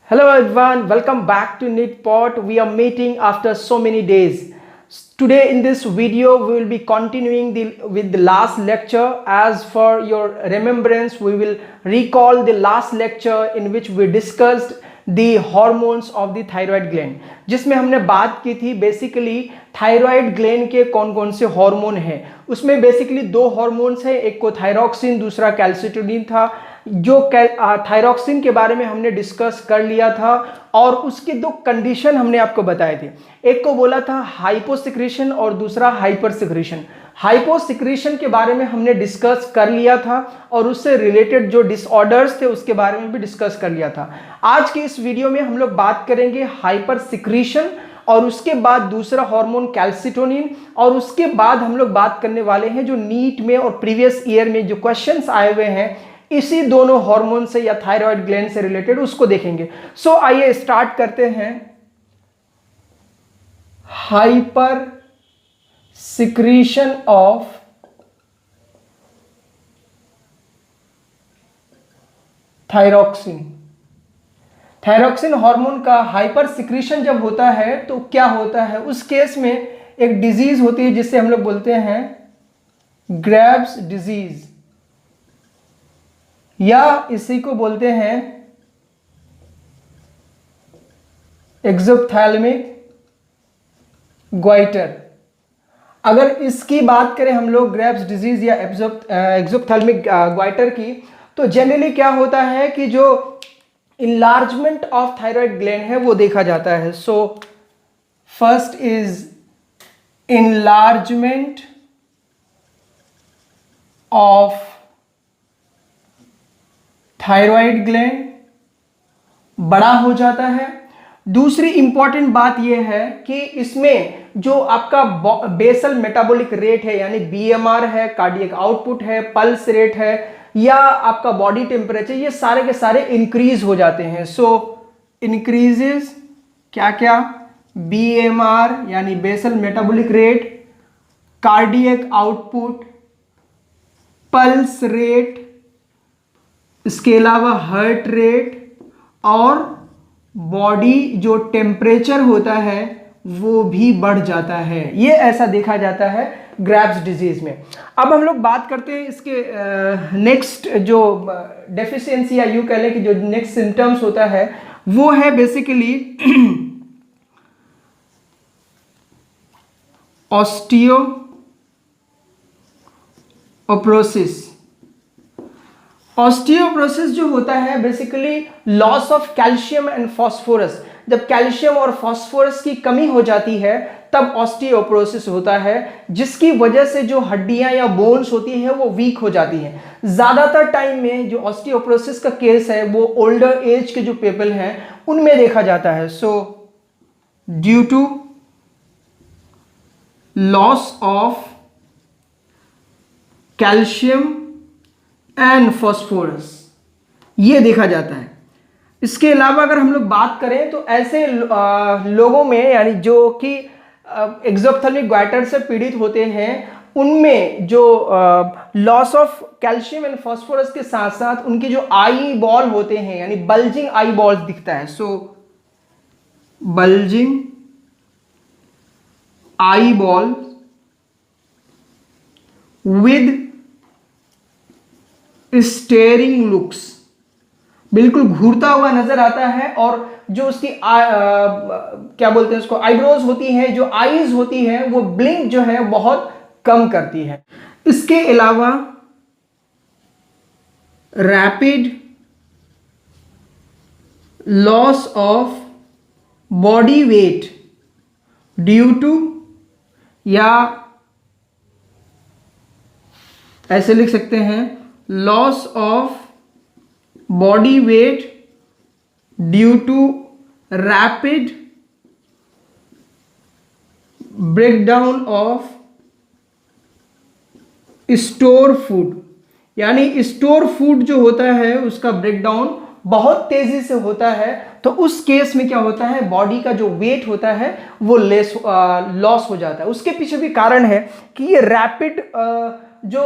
Hello everyone, welcome back to NITPOT. We are meeting after so many days. Today in this video we will be continuing with the last lecture. As for your remembrance, we will recall the last lecture in which we discussed the hormones of the thyroid gland, जिसमें हमने बात की थी basically thyroid gland के कौन कौन से hormone हैं। उसमें बेसिकली दो हार्मोन्स हैं, एक को थायरॉक्सिन, दूसरा कैल्सिटोनिन था। जो थायरॉक्सिन के बारे में हमने डिस्कस कर लिया था और उसके दो कंडीशन हमने आपको बताए थे। एक को बोला था हाइपोसिक्रेशन और दूसरा हाइपरसिक्रेशन। हाइपोसिक्रेशन के बारे में हमने डिस्कस कर लिया था और उससे रिलेटेड जो डिसऑर्डर्स थे उसके बारे में भी डिस्कस कर लिया था। आज की इस वीडियो में हम लोग बात करेंगे हाइपरसिक्रेशन और उसके बाद दूसरा हार्मोन कैल्सिटोनिन, और उसके बाद हम लोग बात करने वाले हैं जो नीट में और प्रीवियस ईयर में जो क्वेश्चंस आए हुए हैं इसी दोनों हार्मोन से या थायराइड ग्लैंड से रिलेटेड, उसको देखेंगे। सो आइए स्टार्ट करते हैं। Hyper secretion of thyroxine. Thyroxine hormone का हाइपर सिक्रीशन जब होता है तो क्या होता है, उस केस में एक डिजीज होती है जिससे हम लोग बोलते हैं ग्रेव्स डिजीज, या इसी को बोलते हैं एक्सोप्थैल्मिक ग्वाइटर। अगर इसकी बात करें हम लोग ग्रेव्स डिजीज या एक्सोप्थैल्मिक ग्वाइटर की, तो जनरली क्या होता है कि जो इनलार्जमेंट ऑफ थायराइड ग्लैंड है वो देखा जाता है। So first is enlargement of thyroid gland, बड़ा हो जाता है। दूसरी इंपॉर्टेंट बात यह है कि इसमें जो आपका बेसल मेटाबॉलिक रेट है यानी बीएमआर है, कार्डियक आउटपुट है, पल्स रेट है या आपका बॉडी टेम्परेचर, ये सारे के सारे इंक्रीज हो जाते हैं। सो इंक्रीजेस क्या क्या, बीएमआर यानी basal metabolic rate, cardiac output, pulse rate, इसके अलावा हार्ट रेट और बॉडी जो टेम्परेचर होता है वो भी बढ़ जाता है। ये ऐसा देखा जाता है ग्रेव्स डिजीज में। अब हम लोग बात करते हैं इसके नेक्स्ट जो डेफिशिएंसी या यूं कह लें कि जो नेक्स्ट सिम्टम्स होता है वो है बेसिकली ऑस्टियोपोरोसिस। ऑस्टियोपोरोसिस जो होता है basically loss of calcium and phosphorus. जब कैल्शियम और फास्फोरस की कमी हो जाती है तब ऑस्टियोपोरोसिस होता है, जिसकी वजह से जो हड्डियां या बोन्स होती है वो वीक हो जाती हैं। ज्यादातर टाइम में जो ऑस्टियोपोरोसिस का केस है वो ओल्डर एज के जो पीपल हैं उनमें देखा जाता है। So due to loss of calcium and phosphorus ये देखा जाता है। इसके अलावा अगर हम लोग बात करें तो ऐसे लोगों में यानी जो कि एक्सोप्थैल्मिक ग्वाइटर से पीड़ित होते हैं उनमें जो loss of calcium and phosphorus के साथ साथ उनके जो आई बॉल होते हैं यानी बल्जिंग आई बॉल्स दिखता है। So bulging eyeball with staring looks, बिल्कुल घूरता हुआ नजर आता है, और जो उसकी क्या बोलते हैं उसको आईब्रोज होती हैं, जो आईज होती हैं वो ब्लिंक जो है बहुत कम करती है। इसके अलावा rapid loss of body weight due to, या ऐसे लिख सकते हैं loss of body weight due to rapid breakdown of store food, यानी स्टोर फूड जो होता है उसका ब्रेकडाउन बहुत तेजी से होता है। तो उस केस में क्या होता है, बॉडी का जो वेट होता है वो लॉस हो जाता है। उसके पीछे भी कारण है कि ये रैपिड जो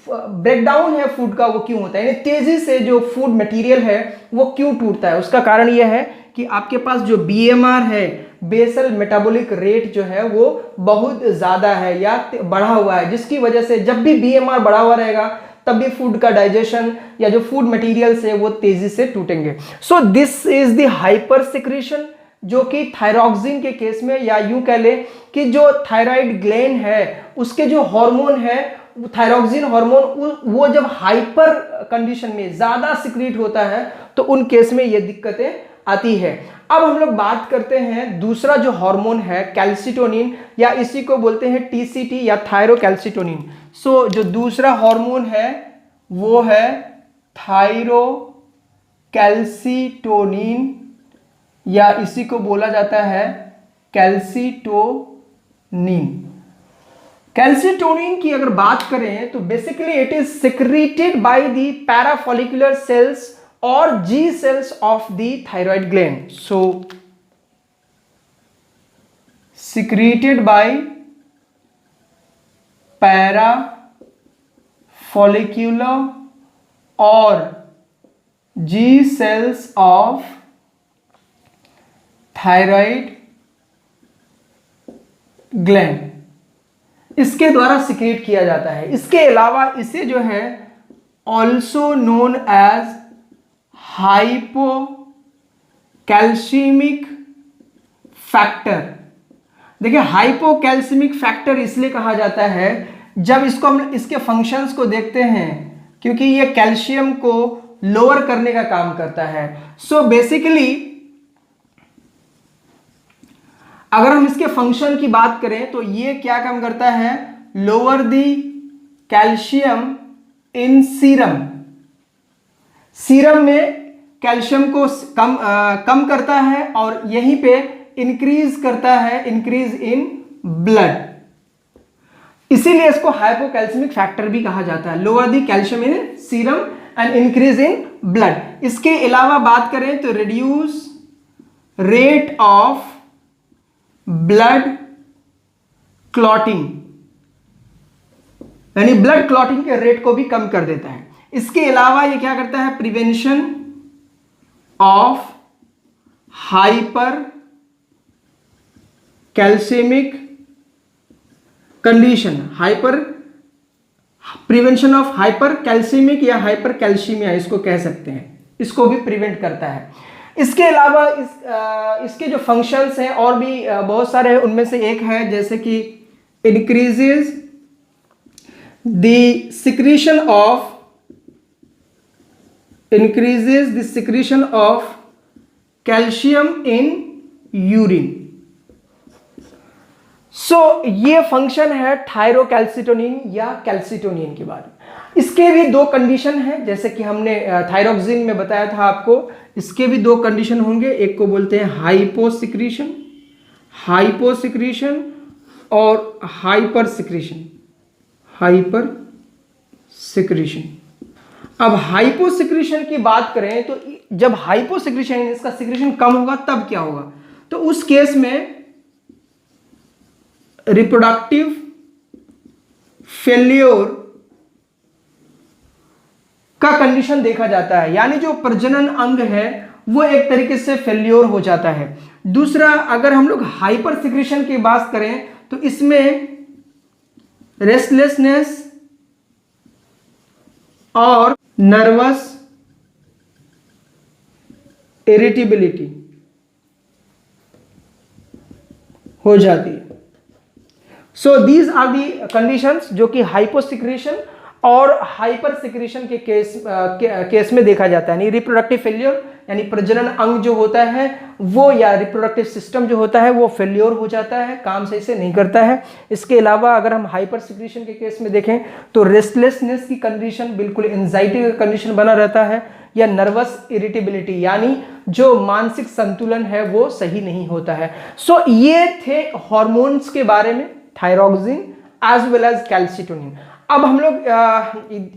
ब्रेकडाउन है फूड का वो क्यों होता है, यानी तेजी से जो फूड मटेरियल है वो क्यों टूटता है। उसका कारण यह है कि आपके पास जो BMR है, बेसल मेटाबॉलिक रेट जो है वो बहुत ज़्यादा है या बढ़ा हुआ है, जिसकी वजह से जब भी BMR बढ़ा हुआ रहेगा तब भी फूड का डाइजेशन या जो फूड मटेरियल्स है वो तेजी से टूटेंगे। So this is the hyper secretion, जो कि थायरॉक्सिन के केस में, या यूं कह ले कि जो थायराइड ग्लैंड है उसके जो हार्मोन है थायरॉक्सिन हार्मोन, वो जब हाइपर कंडीशन में ज्यादा सिक्रीट होता है तो उन केस में ये दिक्कतें आती है। अब हम लोग बात करते हैं दूसरा जो हार्मोन है कैल्सिटोनिन, या इसी को बोलते हैं TCT या थायरोकैल्सिटोनिन। सो जो दूसरा हार्मोन है वो है थायरोकैल्सिटोनिन, या इसी को बोला जाता है कैल्सिटोनिन। कैल्सिटोनिन की अगर बात करें तो basically it is secreted by the parafollicular cells और G cells of the thyroid gland. So secreted by parafollicular or G cells of thyroid gland, इसके द्वारा सिक्रेट किया जाता है। इसके अलावा इसे जो है also known as hypocalcemic factor. देखिए हाइपोकैल्सीमिक फैक्टर इसलिए कहा जाता है जब इसको हम इसके फंक्शंस को देखते हैं, क्योंकि ये कैल्शियम को लोअर करने का काम करता है। सो बेसिकली अगर हम इसके फंक्शन की बात करें तो ये क्या काम करता है, lower the calcium in serum. Serum में कैल्शियम को कम करता है और यहीं पे इंक्रीज करता है, इंक्रीज इन ब्लड, इसीलिए इसको हाइपोकैल्सीमिक फैक्टर भी कहा जाता है। Lower the calcium in serum and increase in blood. इसके अलावा बात करें तो reduce rate of blood clotting, यानी ब्लड क्लॉटिंग के रेट को भी कम कर देता है। इसके अलावा ये क्या करता है, prevention of hyper calcemic condition, prevention of hyper calcemic या हाइपर कैल्शीमिया इसको कह सकते हैं, इसको भी प्रिवेंट करता है। इसके अलावा इसके जो फंक्शंस हैं और भी बहुत सारे हैं, उनमें से एक है जैसे कि increases the secretion of calcium in urine. So ये फंक्शन है थायरोकैल्सिटोनिन या कैल्सिटोनिन के बारे में। इसके भी दो कंडीशन हैं, जैसे कि हमने थायरोक्सिन में बताया था आपको, इसके भी दो कंडीशन होंगे, एक को बोलते हैं हाइपोसिक्रीशन और हाइपर सिक्रीशन। अब हाइपोसिक्रीशन की बात करें तो जब हाइपोसिक्रीशन इसका सिक्रीशन कम होगा तब क्या होगा, तो उस केस में रिप्रोडक्टिव फेल्योर का कंडीशन देखा जाता है, यानी जो प्रजनन अंग है वो एक तरीके से फेल्योर हो जाता है। दूसरा, अगर हम लोग हाइपर सिक्रीशन की बात करें तो इसमें रेस्टलेसनेस और नर्वस इरिटेबिलिटी हो जाती है। So these are the conditions जो कि हाइपोसिक्रीशन और हाइपर सिक्रीशन के केस में देखा जाता है। यानी रिप्रोडक्टिव फेल्योर, यानी प्रजनन अंग जो होता है वो या रिप्रोडक्टिव सिस्टम जो होता है वो फेल्योर हो जाता है, काम सही से नहीं करता है। इसके अलावा अगर हम हाइपर सिक्रीशन के केस में देखें तो रेस्टलेसनेस की कंडीशन, बिल्कुल एंजाइटी का कंडीशन बना रहता है, या नर्वस इरिटेबिलिटी, यानी जो मानसिक संतुलन है वो सही नहीं होता है। सो ये थे हार्मोन्स के बारे में, thyroxine as well as calcitonin. अब हम लोग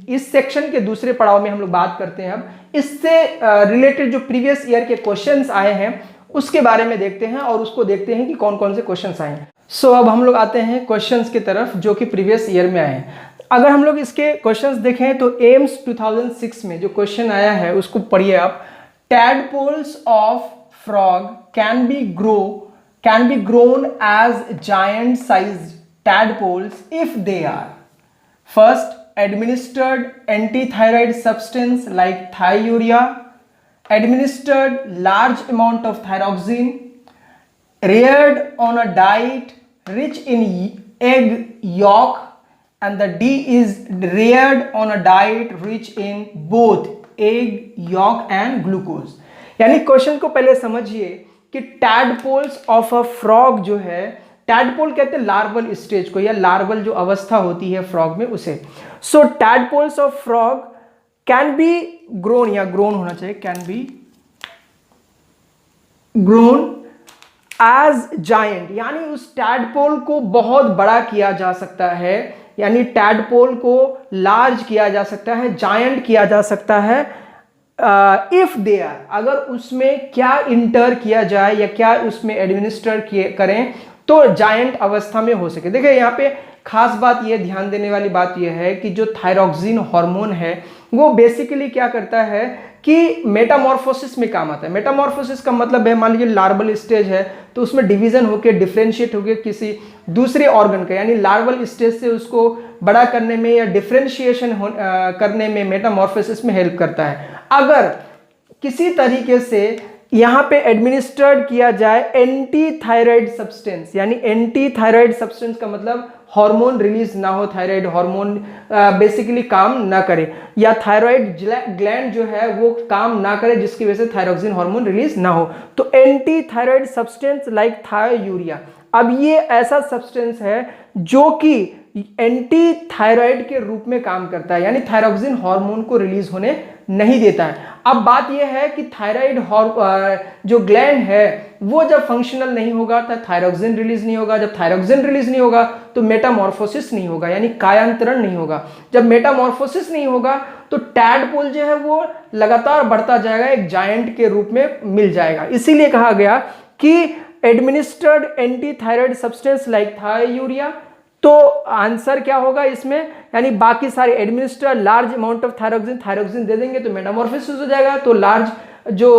इस सेक्शन के दूसरे पड़ाव में हम लोग बात करते हैं। अब इससे रिलेटेड जो प्रीवियस ईयर के क्वेश्चंस आए हैं उसके बारे में देखते हैं और उसको देखते हैं कि कौन कौन से क्वेश्चंस आए हैं। सो अब हम लोग आते हैं क्वेश्चंस की तरफ जो कि प्रीवियस ईयर में आए हैं। अगर हम लोग इसके क्वेश्चंस देखें तो एम्स 2006 में जो क्वेश्चन आया है उसको पढ़िए आप। Tadpoles of frog can be grown as giant size tadpoles if they are first administered antithyroid substance like thiourea, administered large amount of thyroxine, reared on a diet rich in egg yolk, and the D is reared on a diet rich in both egg yolk and glucose। यानी question को पहले समझिए कि tadpoles of a frog जो है, tadpole कहते हैं larval stage को या लार्वल जो अवस्था होती है फ्रॉग में उसे। So tadpoles of frog can be grown, या ग्रोन होना चाहिए, can be grown as giant, यानी उस टैडपोल को बहुत बड़ा किया जा सकता है, यानी टैडपोल को लार्ज किया जा सकता है, जायंट किया जा सकता है इफ दे आर, अगर उसमें क्या इंटर किया जाए या क्या उसमें एडमिनिस्टर करें तो जायंट अवस्था में हो सके। देखिए यहाँ पे खास बात ये ध्यान देने वाली बात यह है कि जो थायरॉक्सिन हार्मोन है वो बेसिकली क्या करता है कि मेटामॉर्फोसिस में काम आता है। मेटामॉर्फोसिस का मतलब है, मान लीजिए लार्वल स्टेज है तो उसमें डिवीजन होकर डिफरेंशिएट होकर किसी दूसरे ऑर्गन का, यानी लार्वल स्टेज से उसको बड़ा करने में या डिफरेंशिएशन करने में मेटामॉर्फोसिस में हेल्प करता है। अगर किसी तरीके से यहाँ पे एडमिनिस्टर्ड किया जाए एंटी थायराइड सब्सटेंस, यानी एंटी थायराइड सब्सटेंस का मतलब हार्मोन रिलीज ना हो, थायराइड हार्मोन बेसिकली काम ना करे, या थायराइड ग्लैंड जो है वो काम ना करे जिसकी वजह से थायरॉक्सिन हार्मोन रिलीज ना हो, तो anti thyroid substance like thiourea. अब ये ऐसा सब्सटेंस है जो कि एंटी थायराइड के रूप में काम करता है, यानी थायरॉक्सिन हार्मोन को रिलीज होने नहीं देता है। अब बात यह है कि थायराइड जो ग्लैंड है वो जब फंक्शनल नहीं होगा तो थायरॉक्सिन रिलीज नहीं होगा, जब थायरॉक्सिन रिलीज नहीं होगा तो मेटामॉर्फोसिस नहीं होगा, यानी कायांतरण नहीं होगा। जब मेटामॉर्फोसिस नहीं होगा तो टैडपोल जो है वो लगातार बढ़ता जाएगा, एक जायंट के रूप में मिल जाएगा। इसीलिए कहा गया कि administered anti thyroid substance like thiourea, तो आंसर क्या होगा इसमें, यानी बाकी सारे administer large amount of thyroxine दे देंगे तो मेटामॉर्फोसिस हो जाएगा, तो लार्ज जो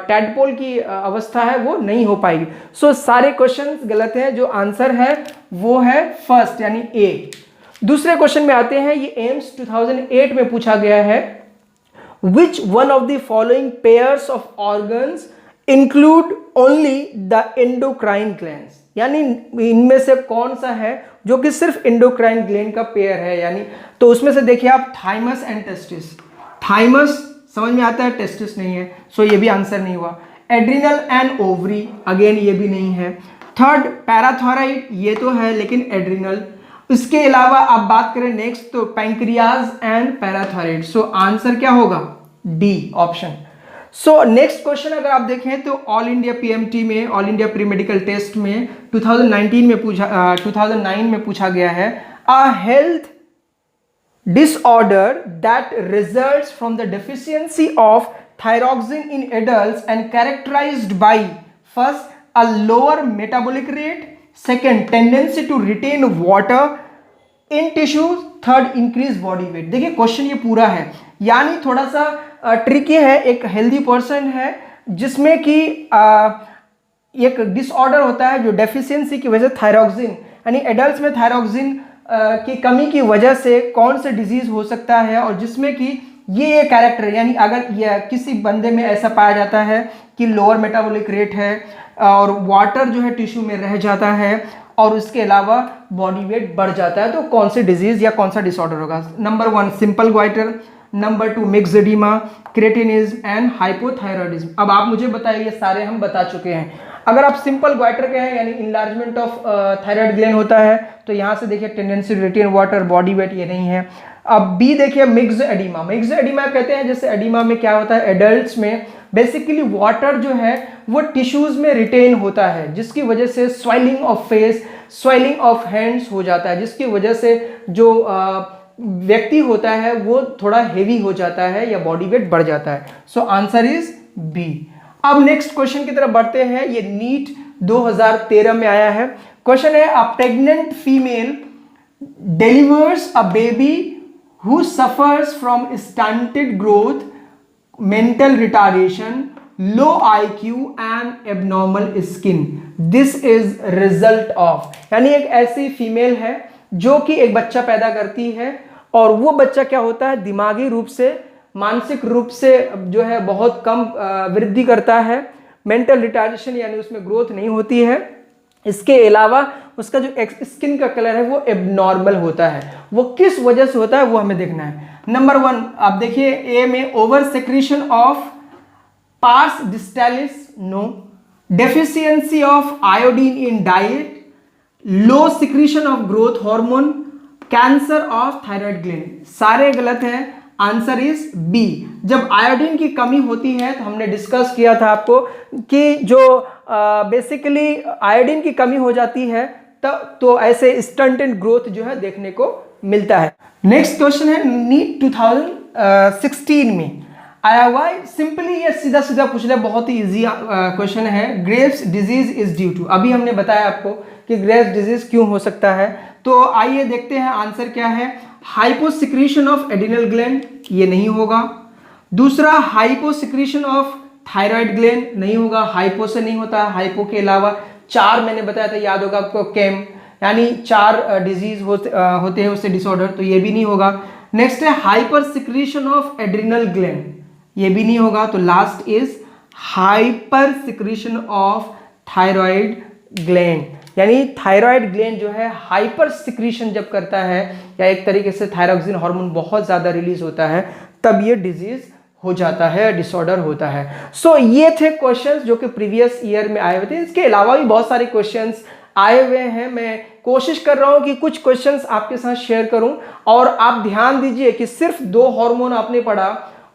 टैडपोल की अवस्था है वो नहीं हो पाएगी। सो सारे क्वेश्चंस गलत हैं, जो आंसर है वो है फर्स्ट यानी ए। दूसरे क्वेश्चन में आते हैं, ये एम्स 2008 में पूछा गया है, which one of the following pairs of organs include only the endocrine glands, यानी इनमें से कौन सा है जो कि सिर्फ एंडोक्राइन ग्लैंड का पेयर है, यानी तो उसमें से देखिए आप थाइमस एंड टेस्टिस, थाइमस समझ में आता है, टेस्टिस नहीं है, सो ये भी आंसर नहीं हुआ। एड्रिनल एंड ओवरी, अगेन ये भी नहीं है। थर्ड पैराथायराइड, ये तो है लेकिन एड्रिनल। इसके अलावा आप बात करें नेक्स्ट तो pancreas and parathyroid, so answer क्या होगा D option. So next question अगर आप देखें तो ऑल इंडिया पीएमटी में, all India pre medical test में 2009 में पूछा गया है, a health disorder that results from the deficiency of thyroxine in adults and characterized by first a lower metabolic rate, second tendency to retain water in tissues, third increase body weight। देखिए question ये पूरा है, यानी थोड़ा सा tricky है। एक healthy person है जिसमें कि एक डिसऑर्डर होता है जो डेफिशिएंसी की वजह से थायरॉक्सिन, यानी एडल्ट्स में थायरॉक्सिन की कमी की वजह से कौन से डिजीज हो सकता है, और जिसमें कि ये कैरेक्टर है, यानी अगर ये किसी बंदे में ऐसा पाया जाता है कि लोअर मेटाबॉलिक रेट है और वाटर जो है टिश्यू में रह जाता है और उसके अलावा बॉडी वेट बढ़ जाता है, तो कौन से डिजीज या कौन सा डिसऑर्डर होगा। Number 1 simple goitre, number 2 myxoedema, cretinism and hypothyroidism. अब आप मुझे बताइए, ये सारे हम बता चुके हैं। अगर आप सिंपल ग्वाइटर के हैं यानी इनलार्जमेंट ऑफ थायराइड ग्लैंड होता है, तो यहाँ से देखिए tendency to retain water, body weight, ये नहीं है। अब बी देखिए मिक्स्ड एडिमा, मिक्स्ड एडिमा कहते हैं, जैसे एडिमा में क्या होता है, एडल्ट्स में बेसिकली वाटर जो है वो टिश्यूज में रिटेन होता है, जिसकी वजह से swelling of face, swelling of hands हो जाता है, जिसकी वजह से जो व्यक्ति होता है वो थोड़ा हेवी हो जाता है या बॉडी वेट बढ़ जाता है। So answer is B. अब नेक्स्ट क्वेश्चन की तरफ बढ़ते हैं, ये नीट 2013 में आया है। क्वेश्चन है, अ pregnant female delivers a baby who suffers from stunted growth, mental retardation, low IQ and abnormal skin. This is result of, यानी एक ऐसी फीमेल है जो कि एक बच्चा पैदा करती है और वो बच्चा क्या होता है, दिमागी रूप से, मानसिक रूप से जो है बहुत कम वृद्धि करता है, मेंटल रिटार्डेशन यानी उसमें ग्रोथ नहीं होती है। इसके अलावा उसका जो स्किन का कलर है वो एबनॉर्मल होता है। वो किस वजह से होता है वो हमें देखना है। नंबर 1 आप देखिए ए में, over secretion of pars distalis, no. Deficiency of iodine in diet, low secretion of growth hormone, cancer of thyroid gland, सारे गलत हैं। Answer is B. जब आयोडीन की कमी होती है तो हमने डिस्कस किया था आपको कि जो बेसिकली आयोडीन की कमी हो जाती है तब तो ऐसे स्टंटेड ग्रोथ जो है देखने को मिलता है। नेक्स्ट क्वेश्चन है नीट 2016 में आया हुआ है। सिंपली ये सीधा सीधा पूछ लिया, बहुत ही इजी क्वेश्चन है। Graves disease is due to, अभी हमने बताया आपको कि ग्रेव्स डिजीज क्यों हो सकता है, तो आइए देखते हैं आंसर क्या है। हाइपोसिक्रीशन ऑफ एड्रिनल ग्लैंड, ये नहीं होगा। दूसरा हाइपोसिक्रीशन ऑफ थायराइड ग्लैंड, नहीं होगा, हाइपो से नहीं होता। हाइपो के अलावा 4 मैंने बताया था, याद होगा आपको, कैम यानी 4 डिजीज होते हैं उससे डिसऑर्डर, तो ये भी नहीं होगा। नेक्स्ट है hyper secretion of adrenal gland, ये भी नहीं होगा। तो last is hyper secretion of thyroid gland, यानी थायराइड ग्लैंड जो है हाइपर सिक्रीशन जब करता है या एक तरीके से थायरोक्सिन हार्मोन बहुत ज़्यादा रिलीज होता है तब ये डिजीज हो जाता है, डिसऑर्डर होता है। सो ये थे क्वेश्चंस जो कि प्रीवियस ईयर में आए हुए थे। इसके अलावा भी बहुत सारे क्वेश्चंस आए हुए हैं। मैं कोशिश कर रहा हूं कि कुछ क्वेश्चंस आपके साथ शेयर करूं और आप ध्यान दीजिए कि सिर्फ 2 हार्मोन आपने पढ़ा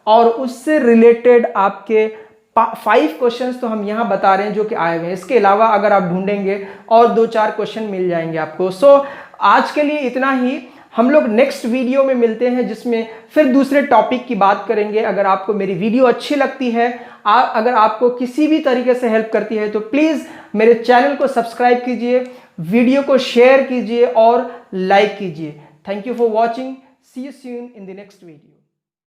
और उससे रिलेटेड आपके 5 क्वेश्चंस तो हम यहां बता रहे हैं जो कि आए हुए हैं। इसके अलावा अगर आप ढूंढेंगे और 2-4 क्वेश्चन मिल जाएंगे आपको। सो आज के लिए इतना ही। हम लोग नेक्स्ट वीडियो में मिलते हैं जिसमें फिर दूसरे टॉपिक की बात करेंगे। अगर आपको मेरी वीडियो अच्छी लगती है, अगर आपको किसी भी तरीके से हेल्प करती है तो प्लीज़ मेरे चैनल को सब्सक्राइब कीजिए, वीडियो को शेयर कीजिए और लाइक कीजिए। Thank you for watching. See you soon in the next video.